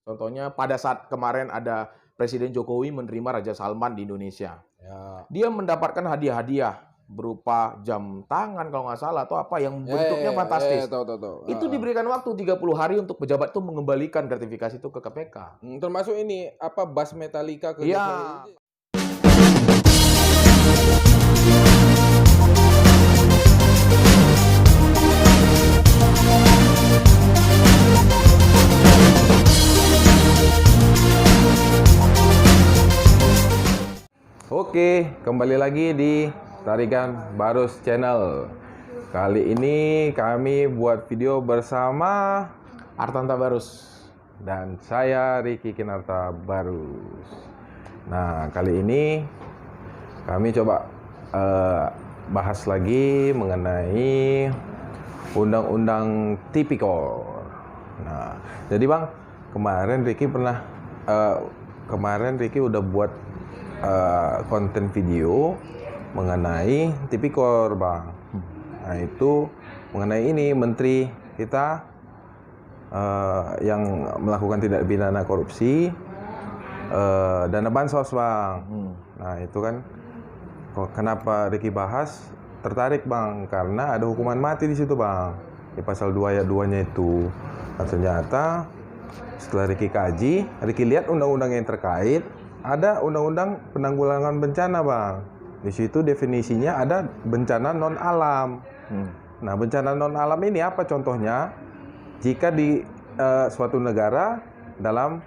Contohnya pada saat kemarin ada Presiden Jokowi menerima Raja Salman di Indonesia. Ya. Dia mendapatkan hadiah-hadiah berupa jam tangan kalau nggak salah atau apa yang Ya ya bentuknya ya ya ya, fantastis. tahu tahu tahu. Itu Heeh. diberikan waktu 30 hari untuk pejabat itu mengembalikan gratifikasi itu ke KPK. Termasuk ini, apa, bass Metallica ke Iya. Jokowi. Oke, kembali lagi di Tarikan Barus Channel. Kali ini kami buat video bersama Artanta Barus. dan saya Ricky Kinarta Barus. Nah, kali ini kami coba bahas lagi mengenai Undang-Undang Tipikor. Nah, jadi Bang, kemarin Ricky udah buat konten video mengenai Tipikor, Bang. Nah, itu mengenai ini menteri kita yang melakukan tindak pidana korupsi dana bansos, Bang. Nah, itu kan kenapa Ricky bahas tertarik, Bang, karena ada hukuman mati di situ, Bang, di pasal 2 ayat 2-nya itu. Nah, ternyata setelah Ricky kaji, Ricky lihat undang-undang yang terkait, ada undang-undang penanggulangan bencana, Bang. Di situ definisinya ada bencana non alam. Nah, bencana non alam ini apa contohnya? Jika di suatu negara dalam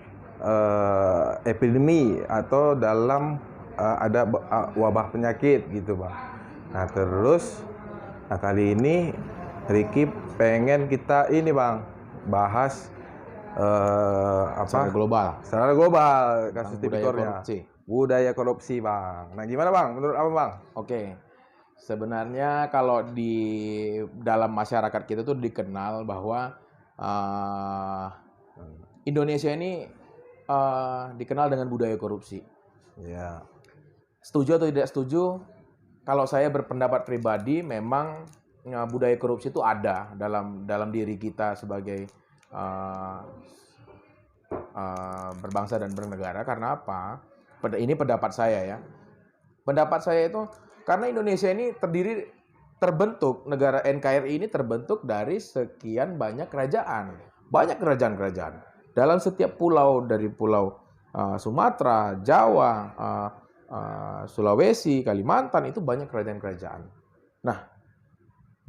epidemi atau dalam ada wabah penyakit gitu, Bang. Nah, kali ini Ricky pengen kita ini, Bang, bahas Secara global. secara global kasus Budaya Tipikornya. korupsi. Budaya korupsi, Bang. Nah, gimana, Bang? Menurut apa, Bang? Oke. Sebenarnya kalau di dalam masyarakat kita tuh dikenal bahwa Indonesia ini dikenal dengan budaya korupsi. Ya. Setuju atau tidak setuju? Kalau saya berpendapat pribadi, memang budaya korupsi itu ada dalam diri kita sebagai berbangsa dan bernegara. Karena apa? Ini pendapat saya ya. Pendapat saya itu karena Indonesia ini terbentuk, negara NKRI ini terbentuk dari sekian banyak kerajaan. Banyak kerajaan-kerajaan. Dalam setiap pulau, dari pulau Sumatera, Jawa, Sulawesi, Kalimantan, itu banyak kerajaan-kerajaan. Nah,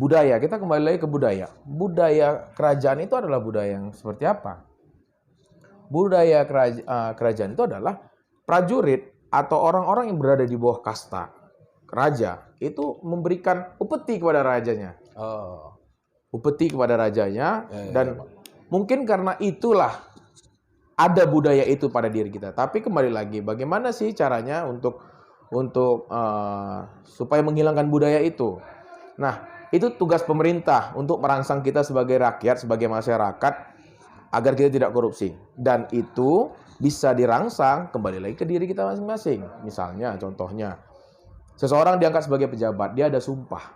budaya, kita kembali lagi ke budaya. Budaya kerajaan itu adalah budaya yang seperti apa? Budaya kerajaan itu adalah prajurit atau orang-orang yang berada di bawah kasta raja itu memberikan upeti kepada rajanya. Upeti kepada rajanya, dan mungkin karena itulah ada budaya itu pada diri kita. Tapi kembali lagi, bagaimana sih caranya untuk supaya menghilangkan budaya itu? Nah, itu tugas pemerintah untuk merangsang kita sebagai rakyat, sebagai masyarakat, agar kita tidak korupsi. Dan itu bisa dirangsang kembali lagi ke diri kita masing-masing. Misalnya, contohnya, seseorang diangkat sebagai pejabat, dia ada sumpah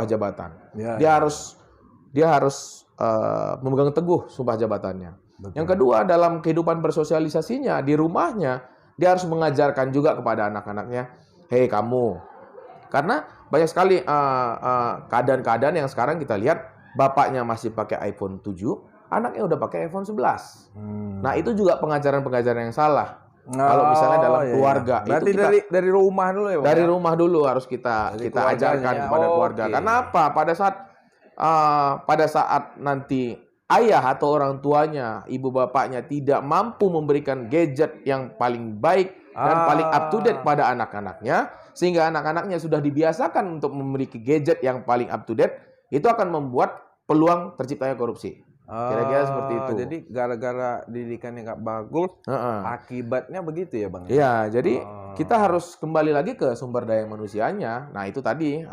jabatan. Dia harus memegang teguh sumpah jabatannya. Betul. Yang kedua, dalam kehidupan bersosialisasinya di rumahnya, dia harus mengajarkan juga kepada anak-anaknya, hei kamu. Karena banyak sekali keadaan-keadaan yang sekarang kita lihat, bapaknya masih pakai iPhone 7, anaknya udah pakai iPhone 11. Nah, itu juga pengajaran-pengajaran yang salah. Kalau misalnya dalam keluarga, berarti itu kita, dari rumah dulu ya, Bang? Dari rumah dulu harus kita ajarkan kepada keluarga. Kenapa? Pada saat nanti ayah atau orang tuanya, ibu bapaknya tidak mampu memberikan gadget yang paling baik dan paling up to date pada anak-anaknya, sehingga anak-anaknya sudah dibiasakan untuk memiliki gadget yang paling up to date, itu akan membuat peluang terciptanya korupsi. Kira-kira seperti itu. Jadi gara-gara didikannya nggak bagus, akibatnya begitu ya, Bang? Ya, jadi kita harus kembali lagi ke sumber daya manusianya. Nah, itu tadi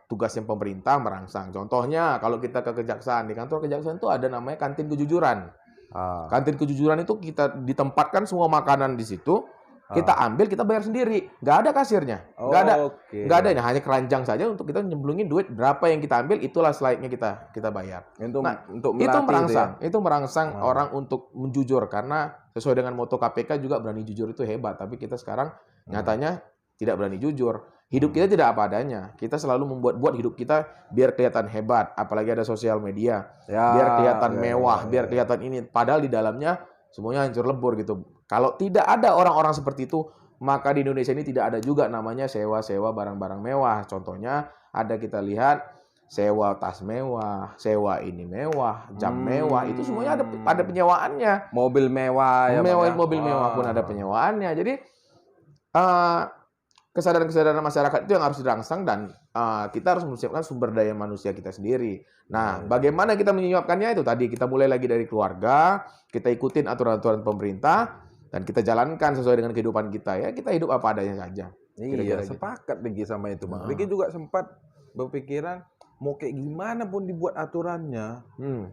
tugasnya pemerintah merangsang. Contohnya, kalau kita ke kejaksaan, di kantor kejaksaan itu ada namanya kantin kejujuran. Kantin kejujuran itu kita ditempatkan semua makanan di situ. Kita ambil, kita bayar sendiri. Nggak ada kasirnya. Nggak ada. Oke. Nggak ada. Nah, hanya keranjang saja untuk kita nyemplungin duit. Berapa yang kita ambil, itulah slide-nya kita bayar. Untuk Itu melatih merangsang. ya? Itu merangsang orang untuk menjujur. Karena sesuai dengan moto KPK juga berani jujur itu hebat. Tapi kita sekarang nyatanya tidak berani jujur. Hidup kita tidak apa adanya. Kita selalu membuat-buat hidup kita biar kelihatan hebat. Apalagi ada sosial media. Biar kelihatan mewah. Biar kelihatan ini. Padahal di dalamnya semuanya hancur lebur gitu. Kalau tidak ada orang-orang seperti itu, maka di Indonesia ini tidak ada juga namanya sewa-sewa barang-barang mewah. Contohnya ada kita lihat sewa tas mewah, sewa ini mewah, jam mewah. Itu semuanya ada penyewaannya. Mobil mewah ya, Mewain mobil mewah pun ada penyewaannya. Jadi kesadaran-kesadaran masyarakat itu yang harus dirangsang dan kita harus mempersiapkan sumber daya manusia kita sendiri. Nah, bagaimana kita menyiapkannya itu tadi kita mulai lagi dari keluarga, kita ikutin aturan-aturan pemerintah dan kita jalankan sesuai dengan kehidupan kita ya. Kita hidup apa adanya saja. Iya, sepakat Riki sama itu, Bang. Riki juga sempat berpikiran mau kayak gimana pun dibuat aturannya,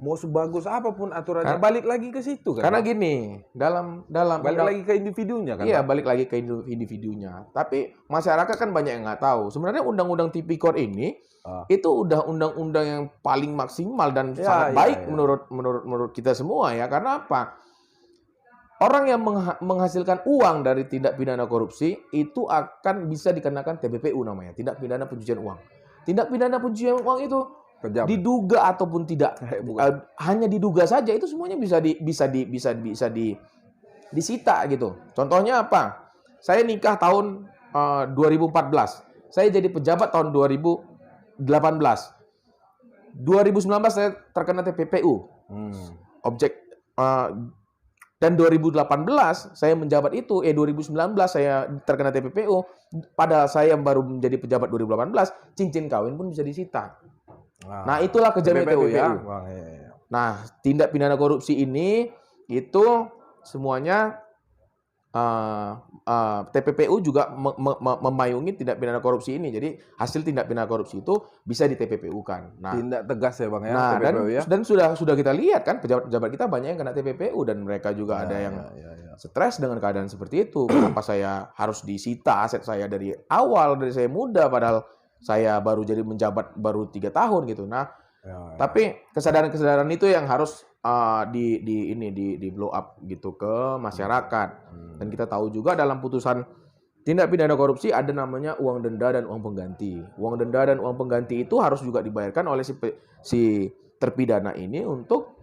mau sebagus apapun aturannya, balik lagi ke situ kan. Karena gini, dalam balik lagi ke individunya kan. Iya, balik lagi ke individunya. Tapi masyarakat kan banyak yang nggak tahu. Sebenarnya undang-undang Tipikor ini itu udah undang-undang yang paling maksimal dan sangat baik menurut kita semua ya. Karena apa? Orang yang menghasilkan uang dari tindak pidana korupsi itu akan bisa dikenakan TPPU namanya, tindak pidana pencucian uang. Tindak pidana pencucian uang itu diduga ataupun tidak, hanya diduga saja itu semuanya bisa disita gitu. Contohnya apa? Saya nikah tahun 2014, saya jadi pejabat tahun 2018, 2019 saya terkena TPPU, objek. Dan 2018 saya menjabat itu, 2019 saya terkena TPPU, padahal saya baru menjadi pejabat 2018, cincin kawin pun bisa disita. Nah, itulah kejam TPPU ya. Nah, tindak pidana korupsi ini itu semuanya TPPU juga memayungi tindak pidana korupsi ini. Jadi hasil tindak pidana korupsi itu bisa di TPPU-kan. Nah, tindak tegas ya Bang ya. Nah, TPPU, dan sudah kita lihat kan pejabat-pejabat kita banyak yang kena TPPU dan mereka juga ada yang stres dengan keadaan seperti itu. Kenapa saya harus disita aset saya dari awal, dari saya muda padahal saya baru jadi menjabat baru 3 tahun gitu. Nah, tapi kesadaran-kesadaran itu yang harus di blow up gitu ke masyarakat. Dan kita tahu juga dalam putusan tindak pidana korupsi ada namanya uang denda dan uang pengganti. Uang denda dan uang pengganti itu harus juga dibayarkan oleh si terpidana ini untuk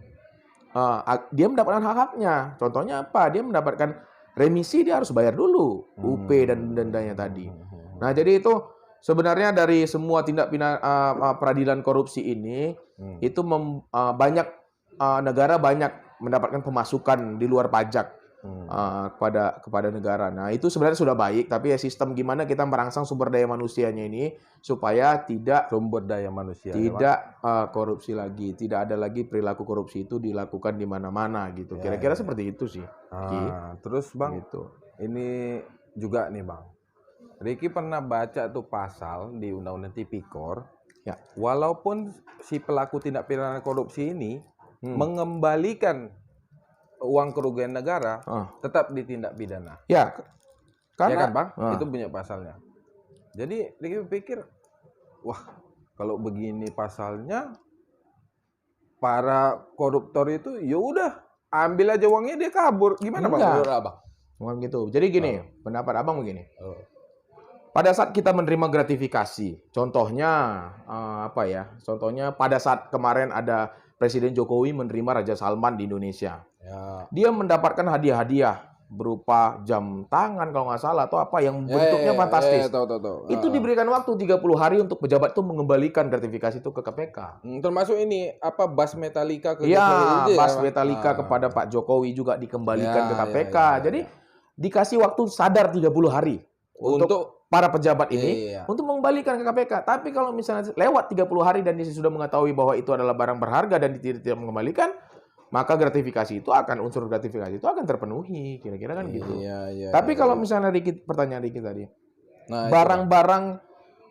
dia mendapatkan hak-haknya. Contohnya apa? Dia mendapatkan remisi, dia harus bayar dulu UP dan dendanya tadi. Nah, jadi itu sebenarnya dari semua tindak pidana peradilan korupsi ini itu banyak negara banyak mendapatkan pemasukan di luar pajak kepada negara. Nah, itu sebenarnya sudah baik, tapi ya sistem gimana kita merangsang sumber daya manusianya ini supaya tidak korupsi lagi, tidak ada lagi perilaku korupsi itu dilakukan di mana-mana gitu. Kira-kira seperti itu sih. Terus Bang, gitu. Ini juga nih Bang. Riki pernah baca tuh pasal di Undang-Undang Tipikor. Ya. Walaupun si pelaku tindak pidana korupsi ini mengembalikan uang kerugian negara, tetap ditindak pidana. Ya, karena ya kan Bang, itu punya pasalnya. Jadi Riki pikir, wah kalau begini pasalnya, para koruptor itu ya udah ambil aja uangnya dia kabur. Gimana Bang? Menurut Abang? Bukan gitu. Jadi gini, pendapat Abang begini. Pada saat kita menerima gratifikasi, contohnya Contohnya pada saat kemarin ada Presiden Jokowi menerima Raja Salman di Indonesia. Ya. Dia mendapatkan hadiah-hadiah berupa jam tangan kalau nggak salah atau apa yang bentuknya fantastis. Itu diberikan waktu 30 hari untuk pejabat itu mengembalikan gratifikasi itu ke KPK. Termasuk ini bas Metallica ke Jokowi. Bas Metallica kepada Pak Jokowi juga dikembalikan ke KPK. Jadi dikasih waktu sadar 30 hari untuk para pejabat ini untuk mengembalikan ke KPK. Tapi kalau misalnya lewat 30 hari dan dia sudah mengetahui bahwa itu adalah barang berharga dan tidak mengembalikan, maka unsur gratifikasi itu akan terpenuhi. Kira-kira kan gitu. Tapi kalau misalnya pertanyaan Riki tadi, barang-barang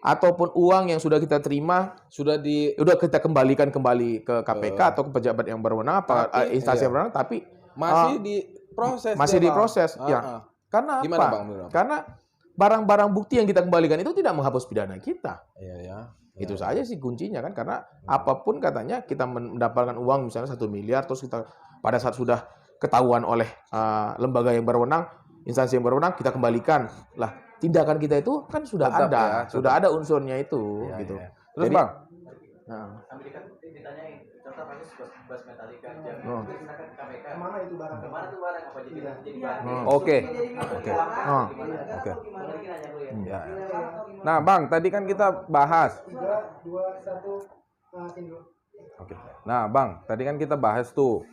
ataupun uang yang sudah kita terima sudah kita kembalikan kembali ke KPK atau ke pejabat yang berwenang instansi yang berwenang, tapi masih diproses. Ya. Karena Gimana, apa? Bang, menurut Abang? Karena barang-barang bukti yang kita kembalikan itu tidak menghapus pidana kita. Iya ya. Itu saja sih kuncinya kan, karena apapun katanya kita mendapatkan uang misalnya 1 miliar, terus kita pada saat sudah ketahuan oleh lembaga yang berwenang, instansi yang berwenang, kita kembalikan. Lah, tindakan kita itu kan sudah Tetap ada, ya, sudah ada unsurnya itu Iya, gitu. iya. Terus Jadi, Bang, nah, Amerika ditanyain, contoh kasus bas Metallica jam Oh. itu diserahkan ke KPK. Kemana itu barang? Kemana tuh barang? Apa jadi barang? Oke. Oke. Oh. Oke. Gimana lagi nanya lu ya? Ya. Nah, Bang, tadi kan kita bahas. 3, 2, 1, sini dulu. Oke. Nah, Bang, tadi kan kita bahas tuh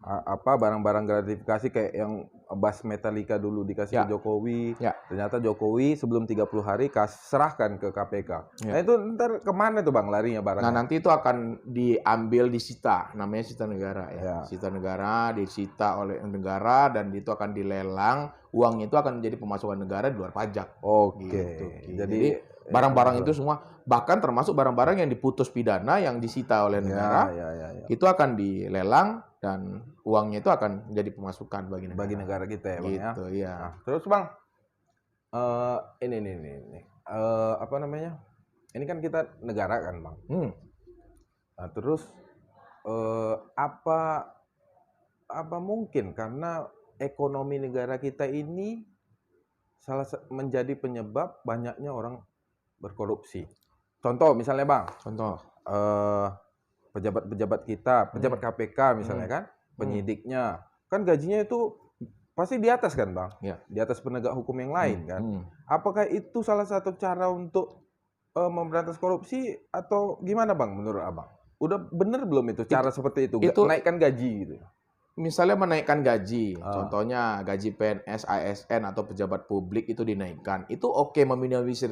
apa barang-barang gratifikasi kayak yang bas Metallica dulu dikasih Ya. ke Jokowi. Ya. Ternyata Jokowi sebelum 30 hari serahkan ke KPK. Ya. Nah, itu ntar kemana tuh Bang larinya barangnya? Nah, nanti itu akan diambil, disita, namanya sita negara ya. Ya. Sita negara disita oleh negara dan itu akan dilelang, uangnya itu akan menjadi pemasukan negara di luar pajak. Oke. Gitu. Jadi barang-barang itu semua, bahkan termasuk barang-barang yang diputus pidana yang disita oleh negara, ya. itu akan dilelang dan uangnya itu akan menjadi pemasukan bagi negara. Bagi negara kita ya, Bang ya. Gitu, iya. Nah, terus Bang, ini. Apa namanya? Ini kan kita negara kan, Bang. Nah, terus apa mungkin karena ekonomi negara kita ini menjadi penyebab banyaknya orang berkorupsi. Contoh misalnya Bang, Contoh. pejabat-pejabat kita, pejabat KPK misalnya kan, penyidiknya, kan gajinya itu pasti di atas kan Bang? Ya. Di atas penegak hukum yang lain kan? Hmm. Apakah itu salah satu cara untuk memberantas korupsi atau gimana Bang menurut Abang? Udah bener belum itu cara seperti itu? Naikkan gaji gitu. Misalnya menaikkan gaji, Ah. contohnya gaji PNS, ASN atau pejabat publik itu dinaikkan, itu oke meminimalisir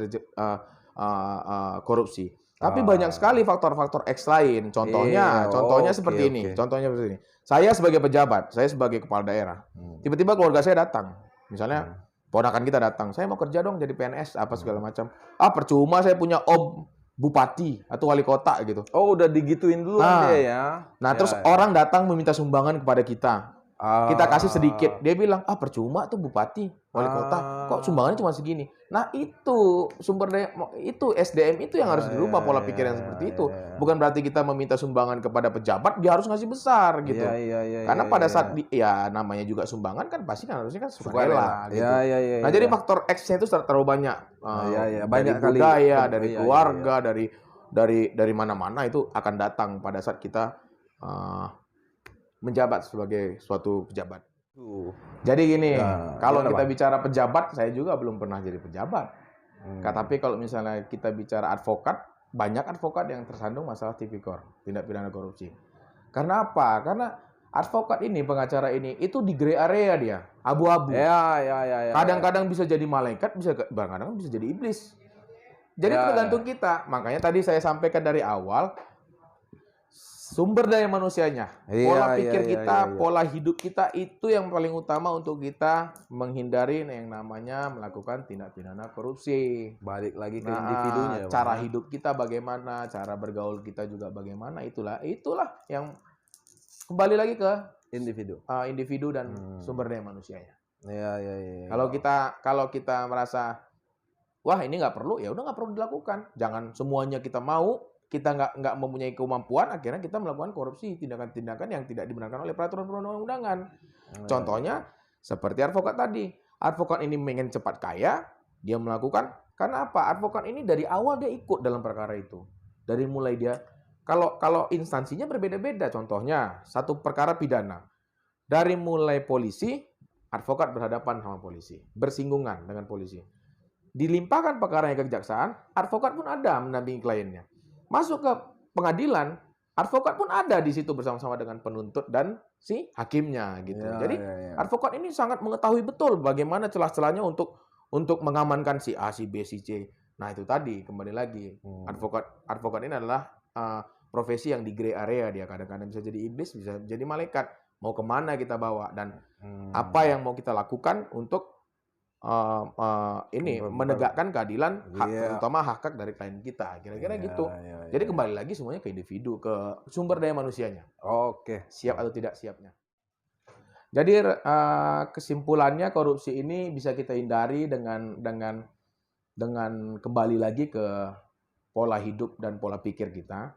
korupsi. Tapi banyak sekali faktor-faktor X lain. Contohnya Oke, seperti oke. ini. Contohnya seperti ini. Saya sebagai pejabat, saya sebagai kepala daerah, tiba-tiba keluarga saya datang, misalnya ponakan kita datang, saya mau kerja dong jadi PNS apa segala macam. Percuma saya punya om bupati atau wali kota gitu. Oh, udah digituin dulu Nah, dia ya. Nah, Ya, terus ya. orang datang meminta sumbangan kepada kita. Kita kasih sedikit. Dia bilang, percuma tuh bupati, wali kota. Kok sumbangannya cuma segini? Nah, itu sumber daya, itu SDM itu yang harus dirubah pola pikir yang seperti itu. Bukan berarti kita meminta sumbangan kepada pejabat, dia harus ngasih besar gitu. Iya, Karena pada saat ya namanya juga sumbangan kan pasti kan harusnya kan sukarela gitu. Iya. Nah, jadi faktor X-nya itu terlalu banyak. Banyak dari kali. budaya, dari Iya, keluarga, dari mana-mana itu akan datang pada saat kita menjabat sebagai suatu pejabat. Jadi gini, Ya, kalau gimana, kita Bang? bicara pejabat, saya juga belum pernah jadi pejabat. Tapi kalau misalnya kita bicara advokat, banyak advokat yang tersandung masalah tipikor, tindak pidana korupsi. Karena apa? Karena advokat ini, pengacara ini, itu di gray area dia, abu-abu. Ya. Kadang-kadang bisa jadi malaikat, kadang-kadang bisa jadi iblis. Jadi Ya, tergantung kita. Makanya tadi saya sampaikan dari awal, sumber daya manusianya, pola pikir kita, pola hidup kita itu yang paling utama untuk kita menghindari yang namanya melakukan tindak pidana korupsi. Balik lagi ke individunya. Bang. Cara hidup kita bagaimana, cara bergaul kita juga bagaimana, itulah yang kembali lagi ke individu dan sumber daya manusianya. Iya. Kalau kita merasa wah ini nggak perlu, ya udah nggak perlu dilakukan. Jangan semuanya kita mau, kita nggak mempunyai kemampuan, akhirnya kita melakukan korupsi, tindakan-tindakan yang tidak dibenarkan oleh peraturan perundang-undangan. Contohnya seperti advokat tadi. Advokat ini ingin cepat kaya, dia melakukan karena apa? Advokat ini dari awal dia ikut dalam perkara itu. Dari mulai dia kalau instansinya berbeda-beda. Contohnya satu perkara pidana. Dari mulai polisi, advokat berhadapan sama polisi, bersinggungan dengan polisi. Dilimpahkan perkaranya ke kejaksaan, advokat pun ada mendampingi kliennya. Masuk ke pengadilan, advokat pun ada di situ bersama-sama dengan penuntut dan si hakimnya gitu. Jadi advokat ini sangat mengetahui betul bagaimana celah-celahnya untuk mengamankan si A, si B, si C. Nah, itu tadi kembali lagi. Advokat ini adalah profesi yang di gray area, dia kadang-kadang bisa jadi iblis, bisa jadi malaikat. Mau kemana kita bawa dan apa yang mau kita lakukan untuk menegakkan keadilan terutama hak dari klien kita, kira-kira gitu. Jadi kembali lagi semuanya ke individu, ke sumber daya manusianya. Oke. Siap atau tidak siapnya. Jadi kesimpulannya korupsi ini bisa kita hindari dengan kembali lagi ke pola hidup dan pola pikir kita,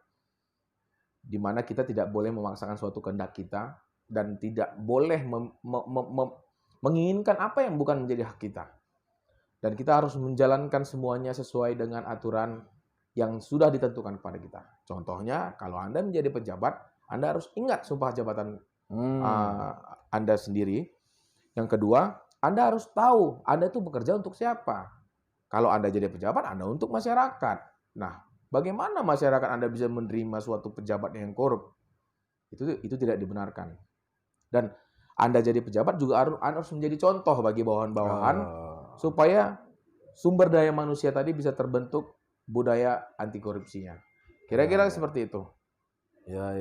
di mana kita tidak boleh memaksakan suatu kehendak kita dan tidak boleh menginginkan apa yang bukan menjadi hak kita. Dan kita harus menjalankan semuanya sesuai dengan aturan yang sudah ditentukan kepada kita. Contohnya, kalau Anda menjadi pejabat, Anda harus ingat sumpah jabatan Anda sendiri. Yang kedua, Anda harus tahu Anda itu bekerja untuk siapa. Kalau Anda jadi pejabat, Anda untuk masyarakat. Nah, bagaimana masyarakat Anda bisa menerima suatu pejabat yang korup? Itu tidak dibenarkan. Dan Anda jadi pejabat juga harus menjadi contoh bagi bawahan-bawahan supaya sumber daya manusia tadi bisa terbentuk budaya anti korupsinya. Kira-kira seperti itu. Ya.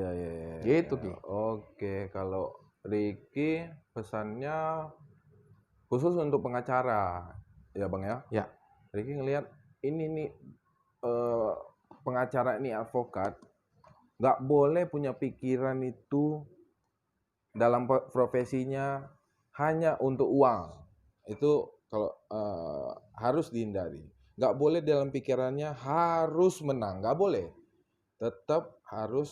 Gitu, Ki. Oke, kalau Ricky pesannya khusus untuk pengacara, ya Bang ya? Ya. Ricky ngelihat ini nih pengacara ini advokat nggak boleh punya pikiran itu dalam profesinya hanya untuk uang. Itu kalau harus dihindari. Nggak boleh dalam pikirannya harus menang, nggak boleh. Tetap harus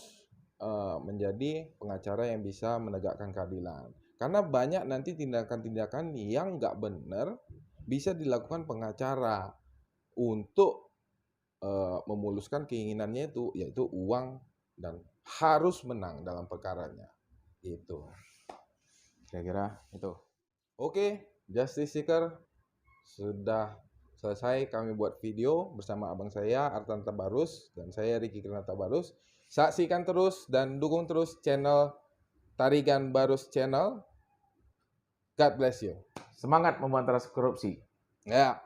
menjadi pengacara yang bisa menegakkan keadilan. Karena banyak nanti tindakan-tindakan yang nggak benar bisa dilakukan pengacara untuk memuluskan keinginannya itu, yaitu uang dan harus menang dalam perkaranya. Itu. Kira-kira itu. Oke, Justice Seeker, sudah selesai kami buat video bersama abang saya Artan Tabarus dan saya Ricky Kirana Tabarus. Saksikan terus dan dukung terus channel Tarigan Barus Channel. God bless you. Semangat memberantas korupsi. Ya.